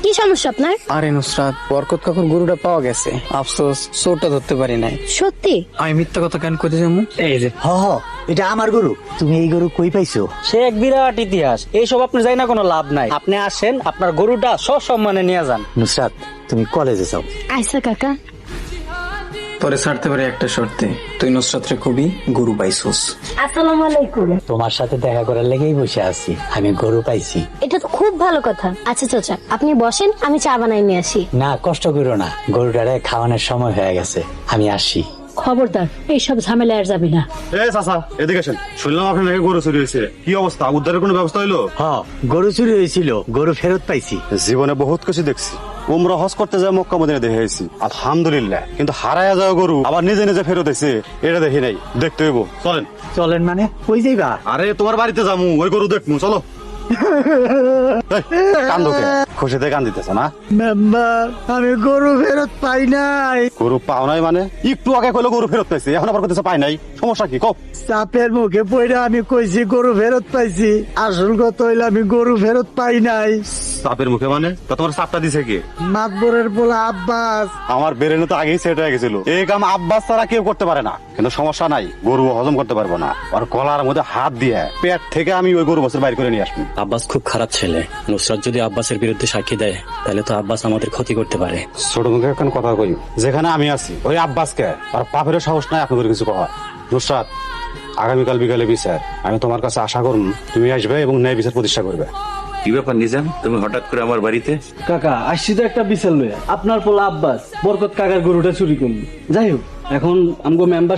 কি সমস্যা আপনার? আরে নুসরাত, বরকত কাকুর গরুটা পাওয়া গেছে। আফসোস চোরটা ধরতে পারি নাই। সত্যি? আমি মিথ্যা কথা কেন কইতে যাবো? এই যে হ হ, এটা আমার গরু। তুমি এই গরু কই পাইছো? সে এক বিরাট ইতিহাস, এইসব আপনি যাই না কোনো লাভ নাই। আপনি আসেন, আপনার গরুটা সসম্মানে নিয়ে যান। নুসরাত, তুমি কলেজে যাও। আচ্ছা কাকা। তোরে ছাড়তে পারি একটা শর্তে, তুই নুসরাতরে কবি গরু পাইছস। আসসালামু আলাইকুম। তোমার সাথে দেখা করার লেগেই বসে আছি, আমি গরু পাইছি। এটা তো খুব ভালো কথা। আচ্ছা চাচা, আপনি বসেন, আমি চা বানাই নিয়ে আসি। না, কষ্ট করো না, গরুটারে খাওয়ানোর সময় হয়ে গেছে, আমি আসি। খবরদার, এইসব ঝামেলা আর যাবি না। এই চাচা, এদিকে আসেন। শুনলাম আপনার নাকি গরু চুরি হয়েছে, কি অবস্থা? উদ্ধারের কোনো ব্যবস্থা হইলো? হ, গরু চুরি হয়েছিল, গরু ফেরত পাইছি। জীবনে বহুত কিছু দেখছি, উমরা হজ করতে যায় মক্কা মদিনা দেখে এসেছি, আলহামদুলিল্লাহ। কিন্তু হারায়া যাওয়া গরু আবার নিজে নিজে ফেরত এসে, এটা দেখি নাই। দেখতে হইব, চলেন। চলেন মানে কই যাইবা? আরে তোমার বাড়িতে যামু, ওই গরু দেখমু, চলো। কান্দোকে খুশিতে কান দিতেছে না? মেম্বার, আমি গরু ফেরত পাই নাই। গরু পাও নাই মানে? একটু আগে কইলো গরু ফেরত পাইছে, এখন আবার কইতেছে পাই নাই। সমস্যা কি কও? চাপের মুখে পড়ে আমি কইছি গরু ফেরত পাইছি, আসল কথা হইলো আমি গরু ফেরত পাই নাই। চাপের মুখে মানে? তো তোমার চাপটা দিছে কি? মাতবরের পোলা আব্বাস। আমার বেরেনে তো আগেই সেট হয়ে গেছিল, এই কাম আব্বাস ছাড়া কেউ করতে পারে না। কিন্তু সমস্যা নাই, গরু হজম করতে পারবো না। আর গলার মধ্যে হাত দিয়ে পেট থেকে আমি ওই গরু বছর বাইর করে নিয়ে আসবো। আব্বাস খুব খারাপ ছেলে। নুসরাত যদি আব্বাসের বিরুদ্ধে সাক্ষী দেয়, তাহলে তো আব্বাস আমাদের ক্ষতি করতে পারে। ছোট মুখে এখন কথা কই, যেখানে আমি আছি ওই আব্বাসকে আর বাপেরও সাহস নাই আপনাদের কিছু কয়। নুসরাত, আগামীকাল বিকালে বিচার, আমি তোমার কাছে আশা করুন তুমি আসবে এবং ন্যায় বিচার প্রতিষ্ঠা করবে। কি ব্যাপার নিজাম, তুমি হঠাৎ করে আমার বাড়িতে? কাকা, আসছি তো একটা বিচার লইয়া। আপনার পোলা আব্বাস বরকত কাকার গরুটা চুরি করলি। যাই হোক, এখন আমগো মেম্বার